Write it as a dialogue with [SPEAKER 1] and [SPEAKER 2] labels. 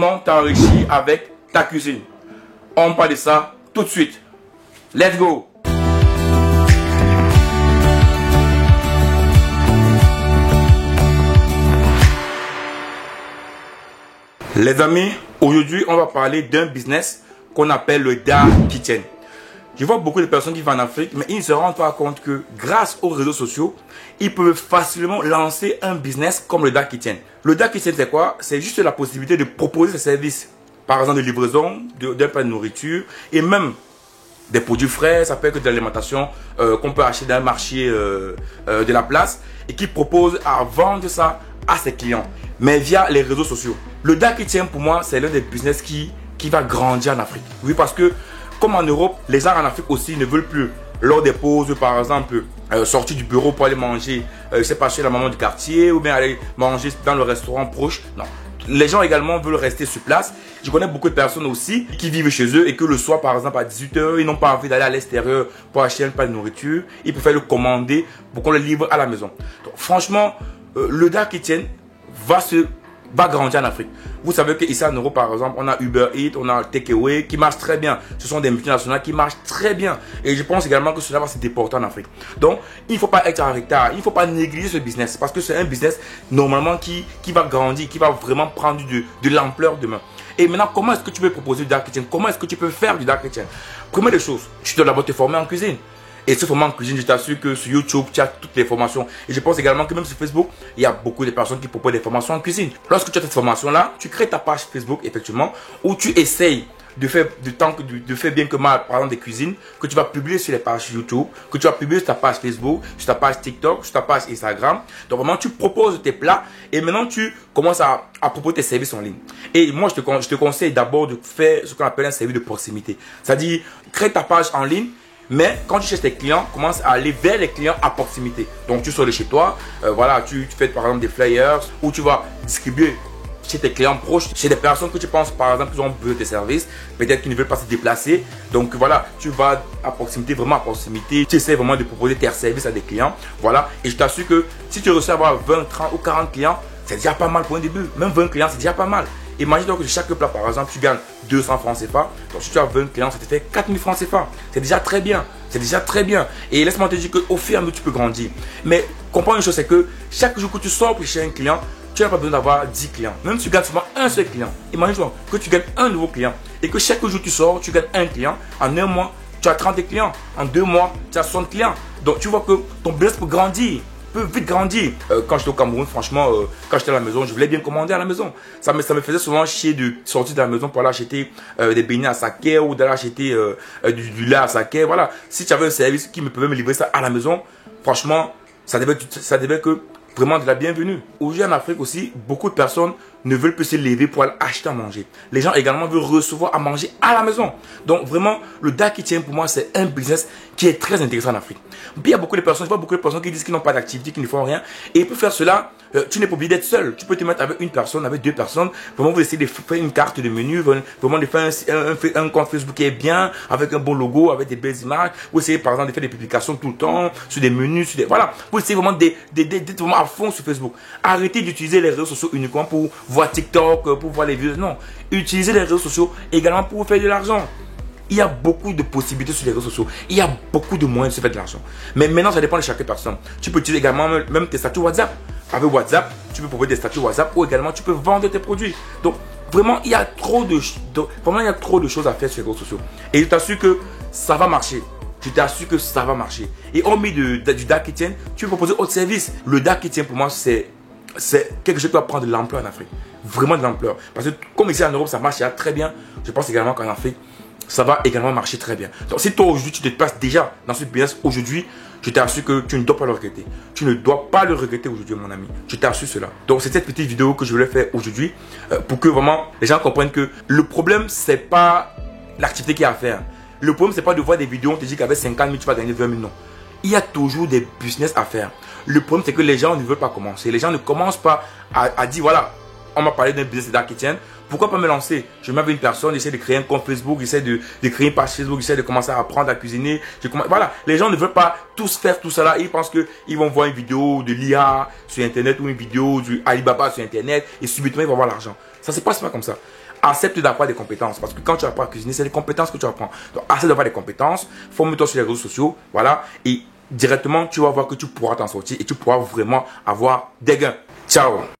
[SPEAKER 1] comment t'enrichir avec ta cuisine. On parle de ça tout de suite. Let's go! Les amis, aujourd'hui, on va parler d'un business qu'on appelle le dark kitchen. Je vois beaucoup de personnes qui vont en Afrique, mais ils ne se rendent pas compte que grâce aux réseaux sociaux, ils peuvent facilement lancer un business comme le dark kitchen. Le dark kitchen, c'est quoi? C'est juste la possibilité de proposer des services, par exemple de livraison, d'un plat de nourriture et même des produits frais. Ça peut être de l'alimentation qu'on peut acheter dans un marché de la place et qui propose à vendre ça à ses clients, mais via les réseaux sociaux. Le dark kitchen, pour moi, c'est l'un des business qui va grandir en Afrique. Oui, parce que comme en Europe, les gens en Afrique aussi ne veulent plus, lors des pauses, par exemple, sortir du bureau pour aller manger, je sais pas, chez la maman du quartier, ou bien aller manger dans le restaurant proche. Non. Les gens également veulent rester sur place. Je connais beaucoup de personnes aussi qui vivent chez eux et que le soir, par exemple, à 18 h, ils n'ont pas envie d'aller à l'extérieur pour acheter un plat de nourriture. Ils préfèrent le commander pour qu'on le livre à la maison. Donc, franchement, le dark kitchen va grandir en Afrique. Vous savez qu'ici en Europe, par exemple, on a Uber Eats, on a Takeaway qui marchent très bien. Ce sont des multinationales qui marchent très bien. Et je pense également que cela va se déporter en Afrique. Donc, il ne faut pas être en retard. Il ne faut pas négliger ce business. Parce que c'est un business, normalement, qui va grandir, qui va vraiment prendre de l'ampleur demain. Et maintenant, comment est-ce que tu peux proposer du dark kitchen? Comment est-ce que tu peux faire du dark kitchen? Première des choses, tu dois d'abord te former en cuisine. Et se former en cuisine, je t'assure que sur YouTube, tu as toutes les formations. Et je pense également que même sur Facebook, il y a beaucoup de personnes qui proposent des formations en cuisine. Lorsque tu as cette formation-là, tu crées ta page Facebook, effectivement, où tu essayes de faire bien que mal, par exemple, des cuisines, que tu vas publier sur les pages YouTube, que tu vas publier sur ta page Facebook, sur ta page TikTok, sur ta page Instagram. Donc vraiment, tu proposes tes plats et maintenant, tu commences à proposer tes services en ligne. Et moi, je te conseille d'abord de faire ce qu'on appelle un service de proximité. C'est-à-dire, crée ta page en ligne. Mais quand tu cherches tes clients, commence à aller vers les clients à proximité. Donc tu sors de chez toi, voilà, tu fais par exemple des flyers où tu vas distribuer chez tes clients proches, chez des personnes que tu penses par exemple qu'ils ont besoin de tes services, peut-être qu'ils ne veulent pas se déplacer. Donc voilà, tu vas à proximité, vraiment à proximité. Tu essaies vraiment de proposer tes services à des clients. Voilà, et je t'assure que si tu réussis à avoir 20, 30 ou 40 clients, c'est déjà pas mal pour un début. Même 20 clients, c'est déjà pas mal. Imagine donc que de chaque plat, par exemple, tu gagnes 200 francs CFA. Donc, si tu as 20 clients, ça te fait 4000 francs CFA. C'est déjà très bien. C'est déjà très bien. Et laisse-moi te dire qu'au fur et à mesure, tu peux grandir. Mais comprends une chose, c'est que chaque jour que tu sors pour chez un client, tu n'as pas besoin d'avoir 10 clients. Même si tu gagnes seulement un seul client. Imagine que tu gagnes un nouveau client. Et que chaque jour tu sors, tu gagnes un client. En un mois, tu as 30 clients. En 2 mois, tu as 60 clients. Donc, tu vois que ton business peut grandir. Peut vite grandir. Quand j'étais au Cameroun, franchement, quand j'étais à la maison, je voulais bien commander à la maison. Ça me faisait souvent chier de sortir de la maison pour aller acheter des beignets à saké ou d'aller acheter du lait à saké. Voilà. Si tu avais un service qui me pouvait me livrer ça à la maison, franchement, ça devait que vraiment de la bienvenue. Aujourd'hui en Afrique aussi, beaucoup de personnes ne veulent plus se lever pour aller acheter à manger. Les gens également veulent recevoir à manger à la maison. Donc vraiment, le dark kitchen pour moi, c'est un business qui est très intéressant en Afrique. Puis il y a beaucoup de personnes, je vois beaucoup de personnes qui disent qu'ils n'ont pas d'activité, qu'ils ne font rien. Et pour faire cela, tu n'es pas obligé d'être seul. Tu peux te mettre avec une personne, avec 2 personnes. Vraiment, vous essayez de faire une carte de menu, vraiment de faire un compte Facebook qui est bien, avec un bon logo, avec des belles images. Vous essayez par exemple de faire des publications tout le temps, sur des menus, sur des... Voilà. Vous essayez vraiment d'être vraiment à fond sur Facebook. Arrêtez d'utiliser les réseaux sociaux uniquement pour voir TikTok, pour voir les vidéos. Non. Utilisez les réseaux sociaux également pour faire de l'argent. Il y a beaucoup de possibilités sur les réseaux sociaux. Il y a beaucoup de moyens de se faire de l'argent. Mais maintenant, ça dépend de chaque personne. Tu peux utiliser également même tes statuts WhatsApp. Avec WhatsApp, tu peux proposer des statuts WhatsApp ou également tu peux vendre tes produits. Donc, vraiment, il y a trop de choses à faire sur les réseaux sociaux. Et je t'assure que ça va marcher. Je t'assure que ça va marcher. Et hormis du dark kitchen, tu peux proposer autre service. Le dark kitchen, pour moi, c'est quelque chose qui va prendre de l'ampleur en Afrique. Vraiment de l'ampleur. Parce que comme ici en Europe, ça marche très bien. Je pense également qu'en Afrique, ça va également marcher très bien. Donc si toi aujourd'hui tu te places déjà dans ce business aujourd'hui, je t'assure que tu ne dois pas le regretter. Tu ne dois pas le regretter aujourd'hui, mon ami. Je t'assure cela. Donc c'est cette petite vidéo que je voulais faire aujourd'hui pour que vraiment les gens comprennent que le problème c'est pas l'activité qu'il y a à faire. Le problème c'est pas de voir des vidéos, on te dit qu'avec 50 000 tu vas gagner 20 000. Non. Il y a toujours des business à faire. Le problème c'est que les gens ne veulent pas commencer. Les gens ne commencent pas à dire voilà, on m'a parlé d'un business dark kitchen. Pourquoi pas me lancer? Je mets avec une personne, j'essaie de créer un compte Facebook, j'essaie de créer une page Facebook, j'essaie de commencer à apprendre à cuisiner. Voilà, les gens ne veulent pas tous faire tout ça là. Ils pensent qu'ils vont voir une vidéo de l'IA sur Internet ou une vidéo du Alibaba sur Internet et subitement ils vont avoir l'argent. Ça se passe pas comme ça. accepte d'avoir des compétences. Parce que quand tu apprends à cuisiner, c'est les compétences que tu apprends. Donc, accepte d'avoir des compétences, forme-toi sur les réseaux sociaux, voilà, et directement, tu vas voir que tu pourras t'en sortir et tu pourras vraiment avoir des gains. Ciao!